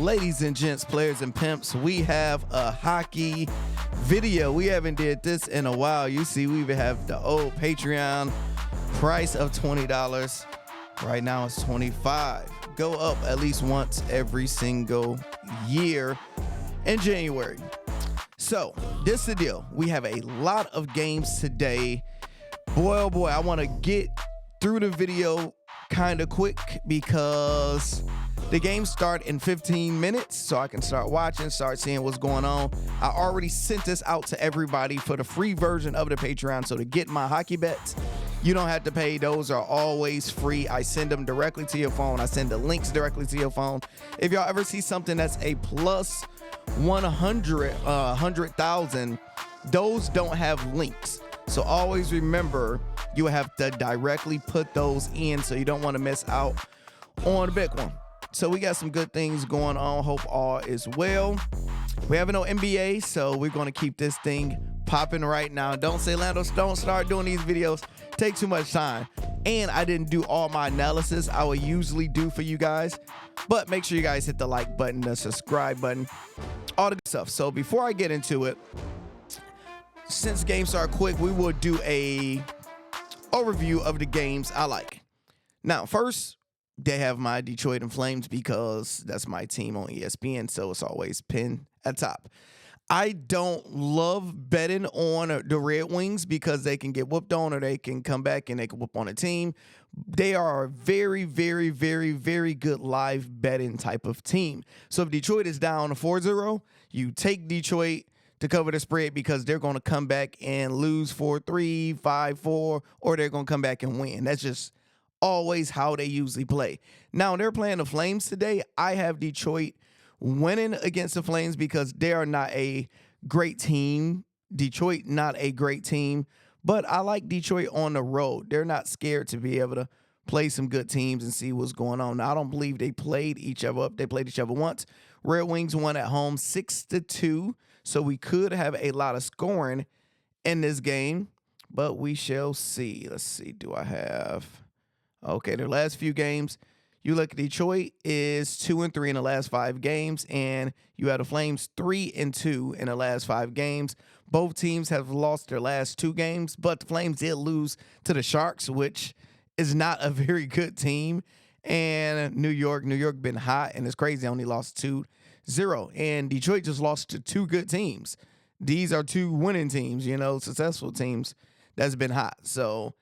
Ladies and gents, players and pimps, we have a hockey video. We haven't did this in a while. You see, we even have the old Patreon price of $20. Right now it's $25. Go up at least once every single year in January. So this is the deal. We have a lot of games today. Boy, oh boy, I want to get through the video kind of quick because the games start in 15 minutes, so I can start watching, start seeing what's going on. I already sent this out to everybody for the free version of the Patreon, so to get my hockey bets, you don't have to pay. Those are always free. I send them directly to your phone. I send the links directly to your phone. If y'all ever see something that's a plus 100,000, those don't have links. So always remember, you have to directly put those in, so you don't want to miss out on the big one. So we got some good things going on. Hope all is well. We have no NBA, so we're going to keep this thing popping right now. Don't say, Lando, don't start doing these videos. Take too much time. And I didn't do all my analysis I would usually do for you guys. But make sure you guys hit the like button, the subscribe button, all the good stuff. So before I get into it, since games start quick, we will do a overview of the games I like. Now, first, they have my Detroit and Flames because that's my team on ESPN, so it's always pinned at top. I don't love betting on the Red Wings because they can get whooped on or they can come back and they can whoop on a team. They are a very, very, very, very good live betting type of team. So if Detroit is down 4-0, you take Detroit to cover the spread because they're going to come back and lose 4-3, 5-4, or they're going to come back and win. That's just always how they usually play. Now, they're playing the Flames today. I have Detroit winning against the Flames because they are not a great team. Detroit, not a great team, but I like Detroit on the road. They're not scared to be able to play some good teams and see what's going on. Now, I don't believe they played each other up. They played each other once. Red Wings won at home 6-2, so we could have a lot of scoring in this game, but we shall see. Let's see, do I have... Okay, their last few games, you look at Detroit is 2-3 in the last 5 games, and you have the Flames 3-2 in the last 5 games. Both teams have lost their last 2 games, but the Flames did lose to the Sharks, which is not a very good team. And New York been hot, and it's crazy. They only lost 2-0, and Detroit just lost to 2 good teams. These are 2 winning teams, successful teams that's been hot. So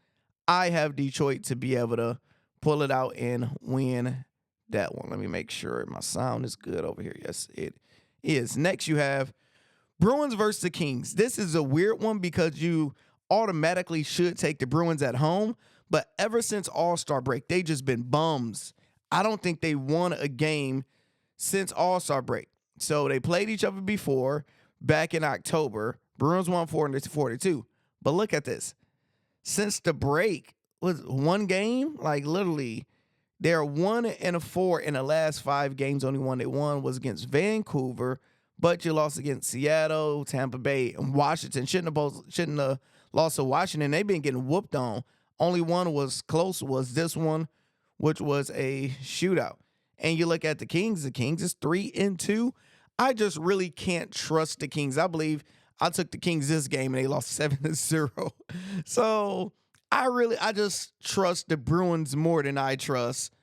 I have Detroit to be able to pull it out and win that one. Let me make sure my sound is good over here. Yes, it is. Next, you have Bruins versus the Kings. This is a weird one because you automatically should take the Bruins at home, but ever since All-Star break, they just been bums. I don't think they won a game since All-Star break. So they played each other before back in October. Bruins won 4-2. But look at this. Since the break, was one game, like literally, they're 1-4 in the last 5 games. Only one they won was against Vancouver, but you lost against Seattle, Tampa Bay, and Washington. Shouldn't have lost to Washington. They've been getting whooped on. Only one was close, was this one, which was a shootout. And you look at the Kings. The Kings is 3-2. I just really can't trust the Kings. I believe I took the Kings this game and they lost 7-0. So I just trust the Bruins more than I trust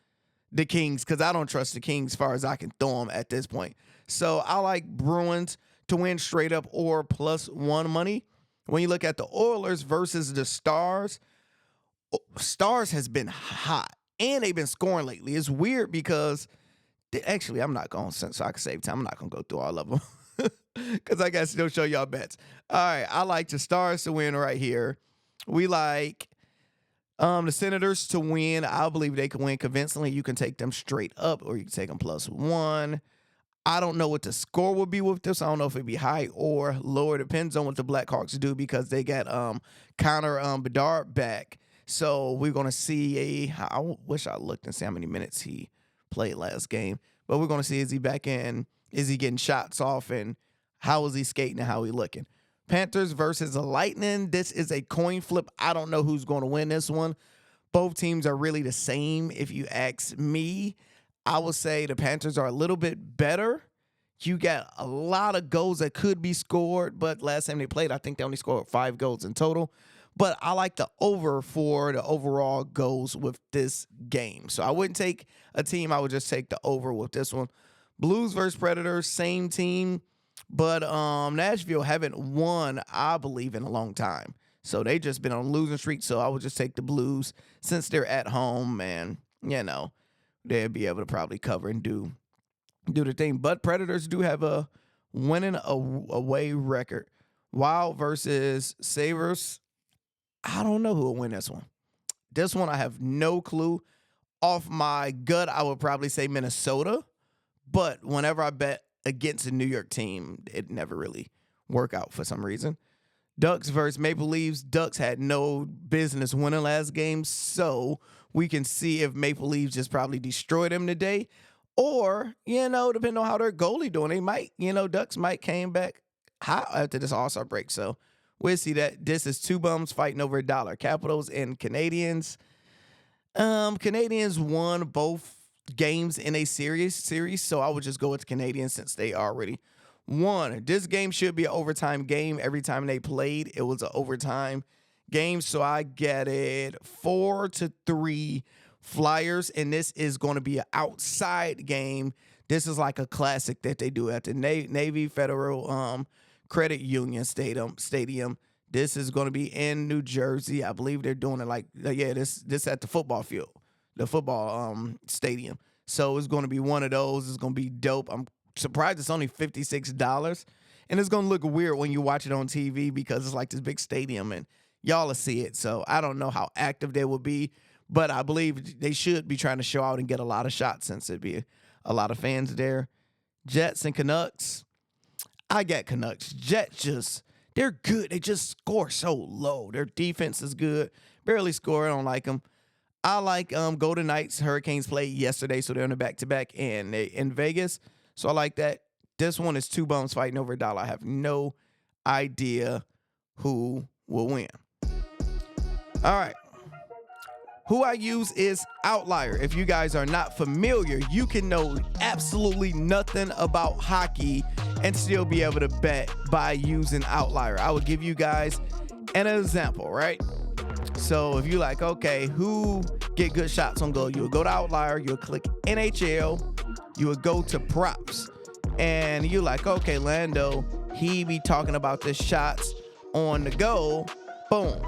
the Kings because I don't trust the Kings as far as I can throw them at this point. So I like Bruins to win straight up or +1 money. When you look at the Oilers versus the Stars, Stars has been hot and they've been scoring lately. It's weird because actually I'm not going to, so I can save time. I'm not going to go through all of them. Because I got to still show y'all bets. All right, I like the Stars to win right here. We like the Senators to win. I believe they can win convincingly. You can take them straight up or you can take them +1. I don't know what the score will be with this. I don't know if it'd be high or lower. Depends on what the Blackhawks do because they got Connor Bedard back. So we're going to see I wish I looked and see how many minutes he played last game. But we're going to see, is he back in? Is he getting shots off, and how is he skating and how he looking? Panthers versus the Lightning. This is a coin flip. I don't know who's going to win this one. Both teams are really the same if you ask me. I would say the Panthers are a little bit better. You got a lot of goals that could be scored, but last time they played, I think they only scored 5 goals in total. But I like the over for the overall goals with this game. So I wouldn't take a team. I would just take the over with this one. Blues versus Predators, same team. But Nashville haven't won, I believe, in a long time. So they just been on a losing streak. So I would just take the Blues since they're at home, and, they'll be able to probably cover and do the thing. But Predators do have a winning away record. Wild versus Sabres. I don't know who will win this one. This one I have no clue. Off my gut, I would probably say Minnesota. But whenever I bet against a New York team, it never really work out for some reason. Ducks versus Maple Leafs. Ducks had no business winning last game, so we can see if Maple Leafs just probably destroyed them today. Or, depending on how their goalie doing, they might, Ducks might came back hot after this All-Star break. So we'll see that. This is two bums fighting over $1. Capitals and Canadians. Canadians won both games in a series, so I would just go with the Canadians since they already won. This game should be an overtime game. Every time they played, it was an overtime game, so I get it 4-3 Flyers, and this is going to be an outside game. This is like a classic that they do at the Navy Federal Credit Union Stadium. This is going to be in New Jersey. I believe they're doing it this at the football field, the football stadium. So it's going to be one of those. It's going to be dope. I'm surprised it's only $56. And it's going to look weird when you watch it on TV because it's like this big stadium and y'all will see it. So I don't know how active they will be, but I believe they should be trying to show out and get a lot of shots since it'd be a lot of fans there. Jets and Canucks. I got Canucks. Jets they're good. They just score so low. Their defense is good. Barely score. I don't like them. I like Golden Knights. Hurricanes played yesterday, so they're in a back-to-back and in Vegas. So I like that. This one is two bums fighting over $1. I have no idea who will win. All right. Who I use is Outlier. If you guys are not familiar, you can know absolutely nothing about hockey and still be able to bet by using Outlier. I will give you guys an example, right? So if you like, okay, who get good shots on goal? You would go to Outlier, you would click NHL, you would go to props, and you like, okay, Lando, he be talking about the shots on the goal. Boom.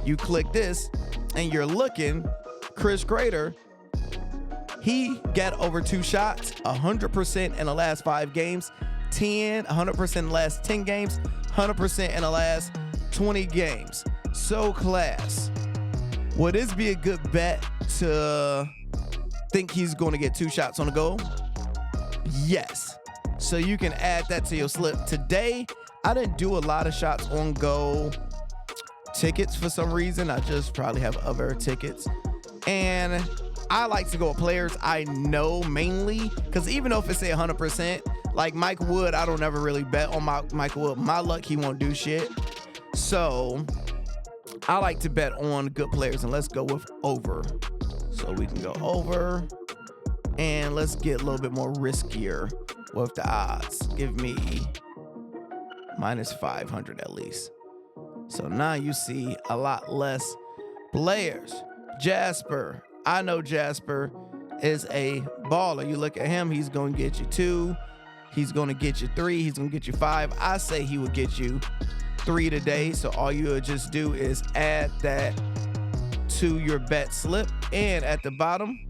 You click this, and you're looking, Chris Grader, he got over 2 shots, 100% in the last 5 games, 100% in the last 10 games, 100% in the last 20 games. So class. Would this be a good bet to think he's going to get 2 shots on the goal? Yes. So you can add that to your slip. Today, I didn't do a lot of shots on goal tickets for some reason. I just probably have other tickets. And I like to go with players I know mainly, because even though if it's say 100%, like Mike Wood, I don't ever really bet on Mike Wood. My luck, he won't do shit. So I like to bet on good players, and let's go with over. So we can go over, and let's get a little bit more riskier with the odds. Give me minus 500 at least. So now you see a lot less players. Jasper. I know Jasper is a baller. You look at him, he's going to get you 2. He's going to get you 3. He's going to get you 5. I say he would get you 3 today. So all you would just do is add that to your bet slip. And at the bottom,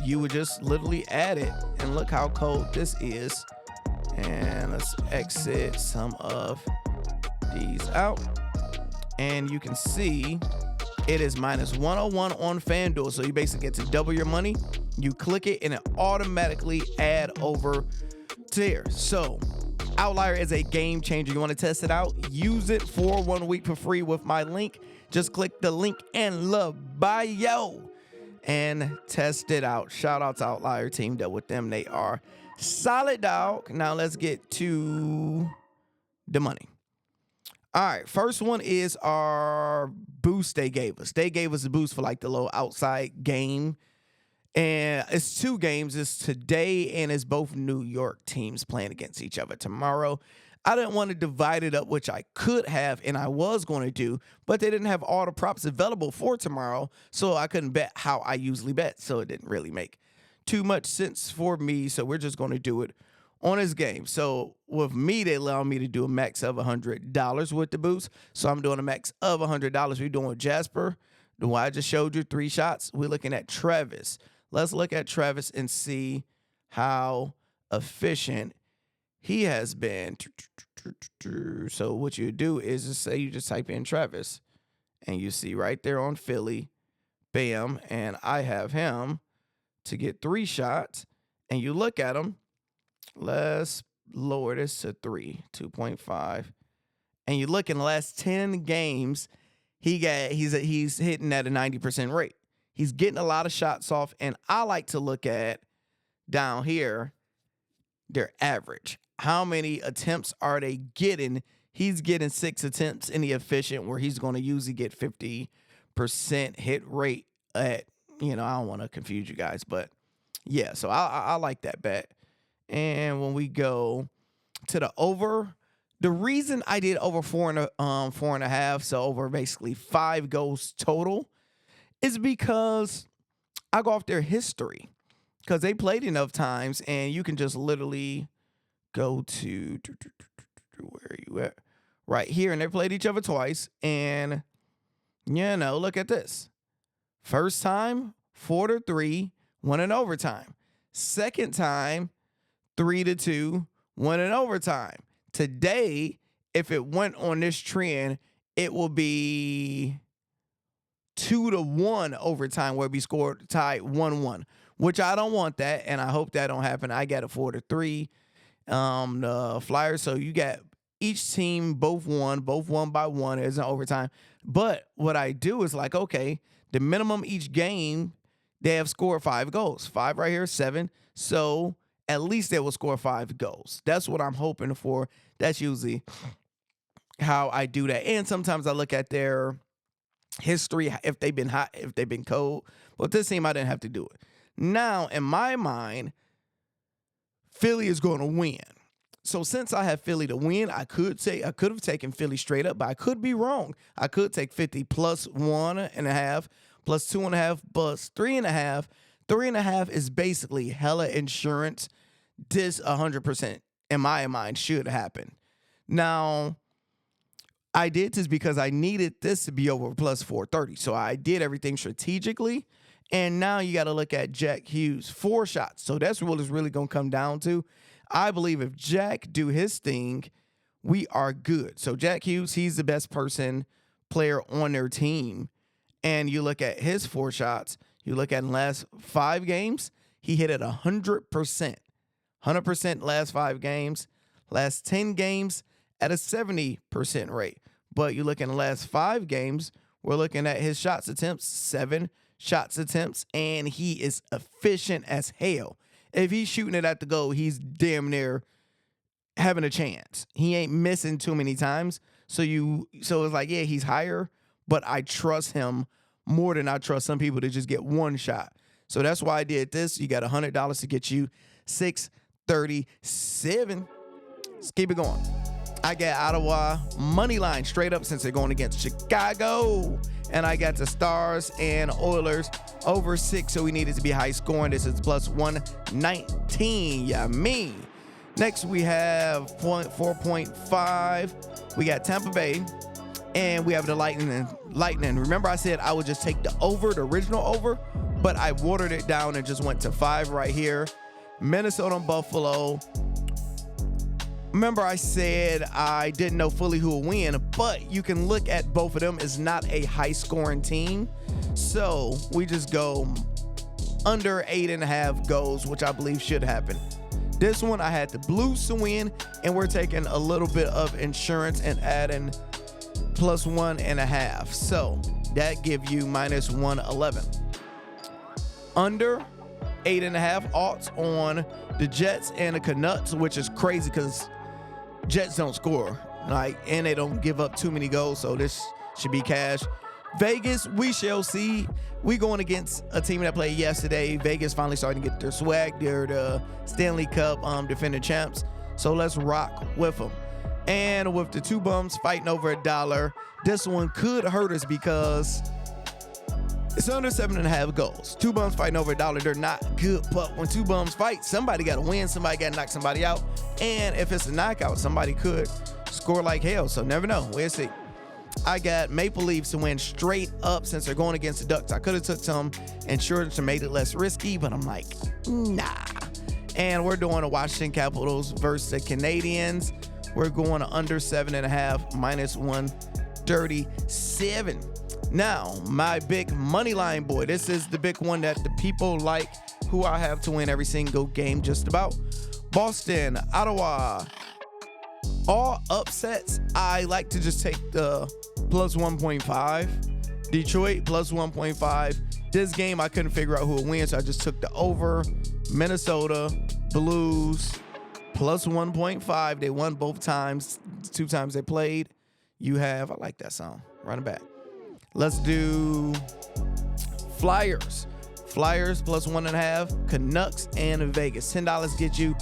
you would just literally add it. And look how cold this is. And let's exit some of these out. And you can see it is minus 101 on FanDuel. So you basically get to double your money. You click it and it automatically add over to there. So Outlier is a game changer. You want to test it out? Use it for 1 week for free with my link. Just click the link in the bio and test it out. Shout out to Outlier. Teamed up with them. They are solid, dog. Now let's get to the money. All right, first one is our boost they gave us. They gave us a boost for like the little outside game. And it's 2 games. It's today, and it's both New York teams playing against each other tomorrow. I didn't want to divide it up, which I could have, and I was going to do, but they didn't have all the props available for tomorrow, so I couldn't bet how I usually bet, so it didn't really make too much sense for me, so we're just going to do it on this game. So with me, they allow me to do a max of $100 with the boost, so I'm doing a max of $100. We're doing with Jasper, the one I just showed you, 3 shots. We're looking at Travis. Let's look at Travis and see how efficient he has been. So what you do is just say you just type in Travis, and you see right there on Philly, bam, and I have him to get 3 shots, and you look at him. Let's lower this to 2.5, and you look in the last 10 games, he's hitting at a 90% rate. He's getting a lot of shots off, and I like to look at down here their average. How many attempts are they getting? He's getting 6 attempts in the efficient, where he's going to usually get 50% hit rate at, I don't want to confuse you guys, but yeah, so I like that bet. And when we go to the over, the reason I did over 4.5, so over basically 5 goals total, is because I go off their history, because they played enough times, and you can just literally go to where are you at? Right here, and they played each other twice, and look at this. First time 4-3, won in overtime. Second time 3-2, won in overtime. Today, if it went on this trend, it will be 2-1 overtime, where we scored tied 1-1, which I don't want that, and I hope that don't happen. I got a 4-3 the Flyers, so you got each team both won by 1 as an overtime. But what I do is like, okay, the minimum each game they have scored 5 goals, 5 right here, 7, so at least they will score 5 goals. That's what I'm hoping for. That's usually how I do that. And sometimes I look at their history, if they've been hot, if they've been cold. But this team, I didn't have to do it. Now, in my mind, Philly is going to win. So since I have Philly to win, I could have taken Philly straight up, but I could be wrong. I could take 50 plus 1.5, plus 2.5, plus 3.5. 3.5 is basically hella insurance. This 100%, in my mind, should happen. Now, I did this because I needed this to be over plus 430. So I did everything strategically. And now you got to look at Jack Hughes, 4 shots. So that's what it's really going to come down to. I believe if Jack do his thing, we are good. So Jack Hughes, he's the best player on their team. And you look at his 4 shots, you look at the last 5 games, he hit it 100%. 100% last 5 games. Last 10 games at a 70% rate. But you look in the last 5 games, we're looking at his shots attempts, 7 shots attempts, and he is efficient as hell. If he's shooting it at the goal, he's damn near having a chance. He ain't missing too many times. So it's like, yeah, he's higher, but I trust him more than I trust some people to just get 1 shot. So that's why I did this. You got $100 to get you $637. Let's keep it going. I got Ottawa money line straight up since they're going against Chicago. And I got the Stars and Oilers over 6, so we need it to be high scoring. This is plus 119. Yeah, me. Next, we have 4.5. We got Tampa Bay, and we have the Lightning. Remember I said I would just take the over, the original over, but I watered it down and just went to 5 right here. Minnesota and Buffalo. Remember I said I didn't know fully who will win, but you can look at both of them as not a high-scoring team. So we just go under 8.5 goals, which I believe should happen. This one, I had the Blues to win, and we're taking a little bit of insurance and adding plus 1.5. So that gives you minus 111. Under 8.5 odds on the Jets and the Canucks, which is crazy because Jets don't score, and they don't give up too many goals, so this should be cash. Vegas, we shall see. We going against a team that played yesterday. Vegas finally starting to get their swag. They're the Stanley Cup defending champs. So let's rock with them. And with the two bums fighting over $1, this one could hurt us because it's under 7.5 goals. Two bums fighting over $1, they're not good. But when two bums fight, somebody got to win. Somebody got to knock somebody out. And if it's a knockout, somebody could score like hell. So never know. We'll see. I got Maple Leafs to win straight up since they're going against the Ducks. I could have took some insurance to make it less risky, but I'm like, nah. And we're doing the Washington Capitals versus the Canadiens. We're going to under 7.5, minus 137. Now, my big money line boy. This is the big one that the people like, who I have to win every single game just about. Boston, Ottawa. All upsets, I like to just take the plus 1.5. Detroit, plus 1.5. This game, I couldn't figure out who would win, so I just took the over. Minnesota, Blues, plus 1.5. They won both times. 2 times they played. You have, I like that song. Run it back. Let's do Flyers. Flyers, plus 1.5. Canucks and Vegas. $10 get you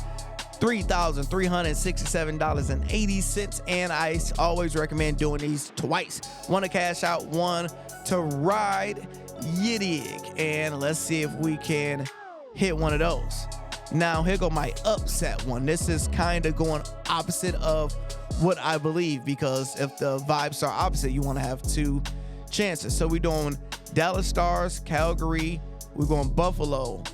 $3,367.80, and I always recommend doing these twice. One to cash out, one to ride. You dig? And let's see if we can hit one of those. Now, here go my upset one. This is kind of going opposite of what I believe, because if the vibes are opposite, you want to have 2 chances. So we're doing Dallas Stars, Calgary. We're going Buffalo.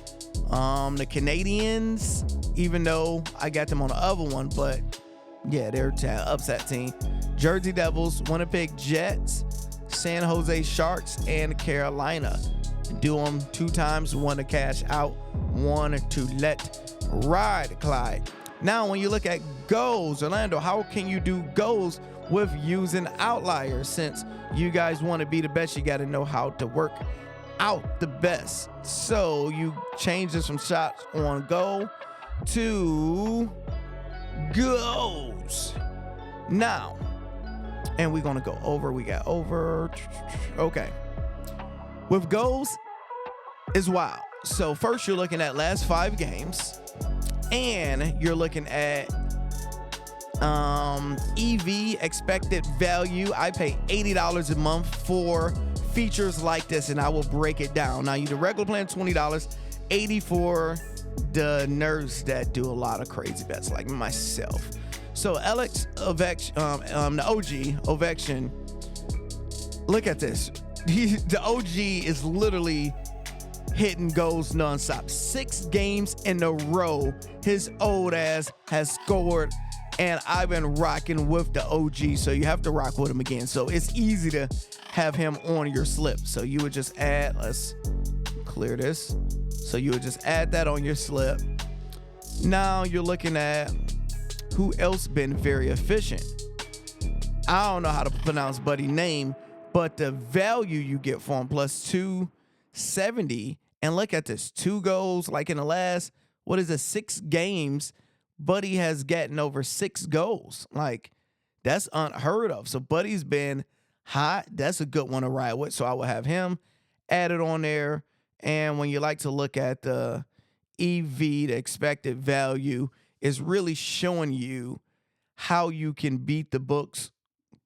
The Canadians, even though I got them on the other one, but yeah, they're an upset team. Jersey Devils, Winnipeg Jets, San Jose Sharks, and Carolina. Do them 2 times, one to cash out, one to let ride, Clyde. Now, when you look at goals, Orlando, how can you do goals with using Outlier? Since you guys want to be the best, you got to know how to work out the best. So you change this from shots on goal to goals. Now, and we're going to go over. We got over. Okay. With goals is wild. So first you're looking at last 5 games, and you're looking at EV, expected value. I pay $80 a month for features like this, and I will break it down. Now, you the regular plan $20, $80 for the nerds that do a lot of crazy bets like myself. So Alex Ovechkin, the OG Ovechkin, look at this. The OG is literally hitting goals nonstop. 6 games in a row, his old ass has scored, and I've been rocking with the OG, so you have to rock with him again. So it's easy to have him on your slip. So you would just add, let's clear this. So you would just add that on your slip. Now you're looking at who else been very efficient. I don't know how to pronounce Buddy's name, but the value you get for him, plus 270. And look at this, 2 goals, like in the last, 6 games, Buddy has gotten over 6 goals. Like, that's unheard of. So Buddy's been hot. That's a good one to ride with. So I will have him added on there. And when you like to look at the EV, the expected value, is really showing you how you can beat the books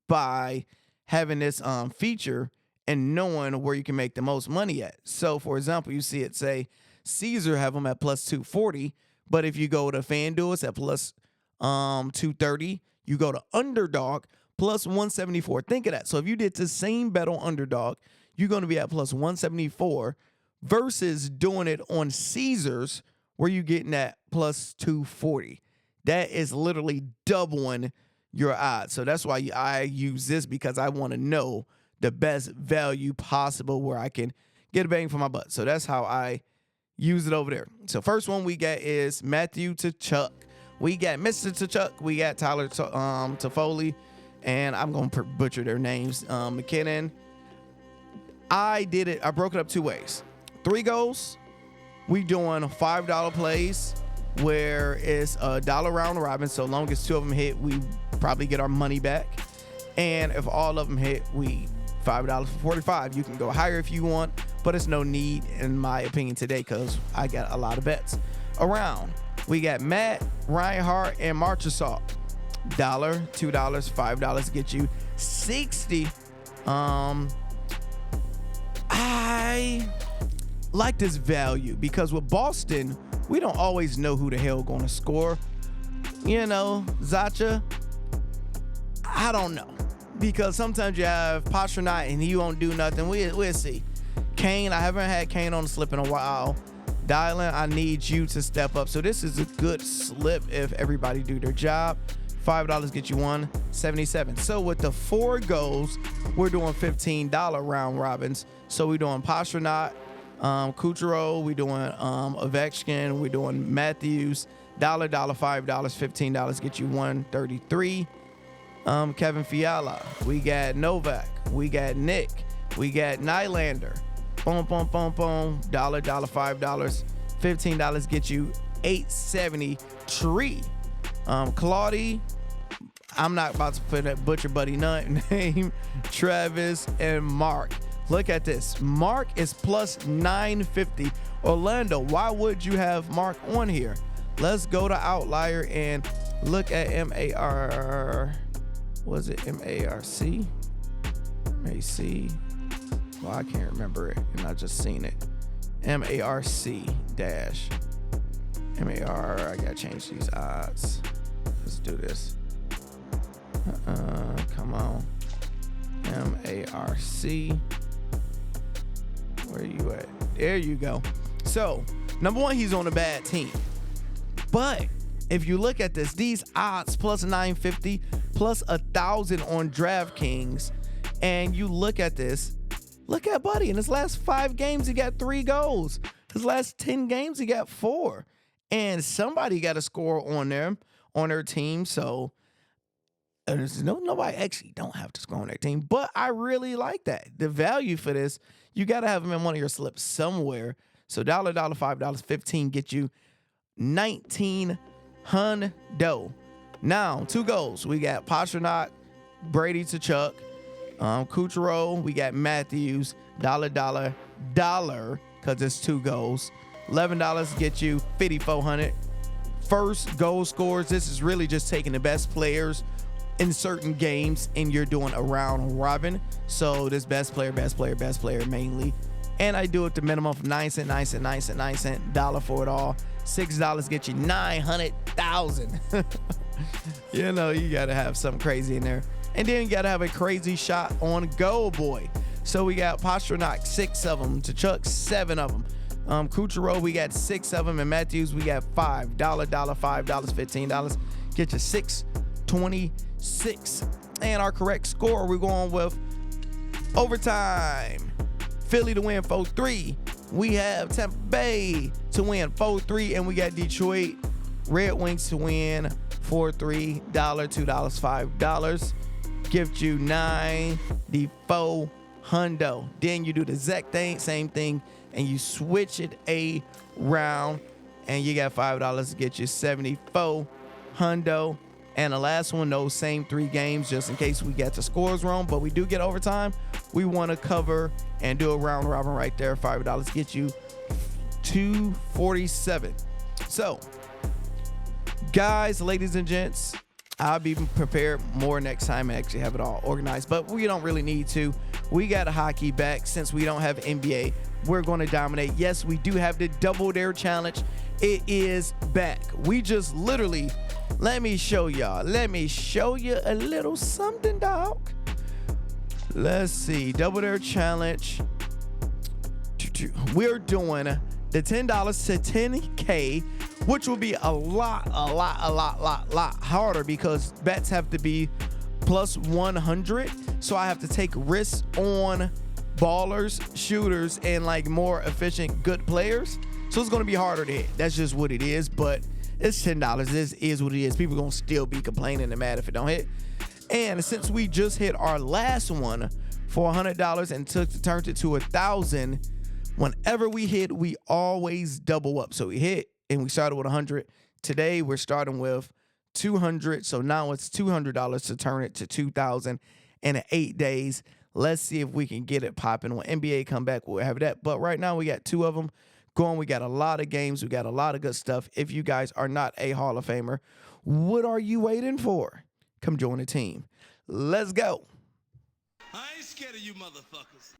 by having this feature and knowing where you can make the most money at. So, for example, you see it say Caesar have them at plus 240, but if you go to FanDuel, it's at plus 230. You go to Underdog, plus 174. Think of that. So if you did the same bet on Underdog, you're going to be at plus 174 versus doing it on Caesars, where you're getting at plus 240. That is literally doubling your odds. So that's why I use this, because I want to know the best value possible where I can get a bang for my buck. So that's how I use it over there. So first one we got is Matthew Tkachuk. We got Mr. Tkachuk. We got Tyler Toffoli. And I'm going to butcher their names. McKinnon. I broke it up 2 ways. 3 goals. We doing $5 plays where it's a $1 round robin. So long as 2 of them hit, we probably get our money back. And if all of them hit, we $5 for 45. You can go higher if you want, but it's no need in my opinion today because I got a lot of bets around. We got Matt, Reinhardt, and Marchessault. $1, $2, $5 get you 60. I like this value because with Boston, we don't always know who the hell going to score. You know, Zacha, I don't know. Because sometimes you have Pastrnak and he won't do nothing. We'll see. Kane, I haven't had Kane on the slip in a while. Dylan, I need you to step up. So this is a good slip if everybody do their job. $5 get you $1.77. So with the 4 goals, we're doing $15 round robins. So we're doing Pastrnak, Kucherov, we're doing Ovechkin, we're doing Matthews. $1, $5, $15 get you $1.33. Kevin Fiala, we got Novak, we got Nick, we got Nylander. Boom, boom, boom, boom. $1, $5, $15 get you $8.73. Claudie, I'm not about to put that butcher buddy name. Travis and Mark. Look at this. Mark is plus 950. Orlando, why would you have Mark on here? Let's go to Outlier and look at MAR. Was it MARC? MAC? Well, I can't remember it, and I just seen it. MARC dash. MAR, I gotta change these odds. Let's do this. Come on. MARC. Where you at? There you go. So, number one, he's on a bad team. But if you look at this, these odds plus 950, plus 1,000 on Draftkings, and you look at this, look at Buddy. In his last 5 games, he got 3 goals. His last 10 games, he got 4. And somebody got to score on their team. So there's nobody actually don't have to score on their team. But I really like that. The value for this, you got to have him in one of your slips somewhere. So $1, $5, 15 get you 19 hundo. Now, 2 goals. We got Pastrnak, Brady to Chuck, Kucherov. We got Matthews, $1, because it's 2 goals. $11 get you 5,400. First goal scores. This is really just taking the best players in certain games, and you're doing a round robin. So this best player mainly. And I do it the minimum of 9 cent, $1 for it all. $6 get you 900,000. You know, you got to have something crazy in there. And then you got to have a crazy shot on goal, boy. So we got Pastrnak, 6 of them. To Chuck, 7 of them. Kucherov, we got 6 of them. And Matthews, we got 5. $5, $15. Get you 626. And our correct score, we're going with overtime. Philly to win 4-3. We have Tampa Bay to win 4-3. And we got Detroit Red Wings to win 4-3. $2, $5. Gives you 94 hundo. Then you do the exact same thing, and you switch it around, and you got $5 to get you 74 hundo. And the last one, those same 3 games, just in case we get the scores wrong, but we do get overtime. We want to cover and do a round robin right there. $5 get you 247. So, guys, ladies and gents, I'll be prepared more next time and actually have it all organized, but we don't really need to. We got a hockey back. Since we don't have NBA, we're going to dominate. Yes, we do have the Double Dare Challenge. It is back. We just literally, let me show y'all. Let me show you a little something, dog. Let's see. Double Dare Challenge. We're doing the $10 to 10K, which will be a lot harder because bets have to be plus 100. So I have to take risks on ballers, shooters, and like more efficient, good players. So it's going to be harder to hit. That's just what it is. But it's $10. This is what it is. People are going to still be complaining and mad if it don't hit. And since we just hit our last one for $100 and turned it to 1,000, whenever we hit, we always double up. So we hit and we started with 100. Today we're starting with 200. So now it's $200 to turn it to 2,000 in 8 days. Let's see if we can get it popping. When NBA come back, we'll have that. But right now, we got 2 of them going. We got a lot of games. We got a lot of good stuff. If you guys are not a Hall of Famer, what are you waiting for? Come join the team. Let's go. I ain't scared of you motherfuckers.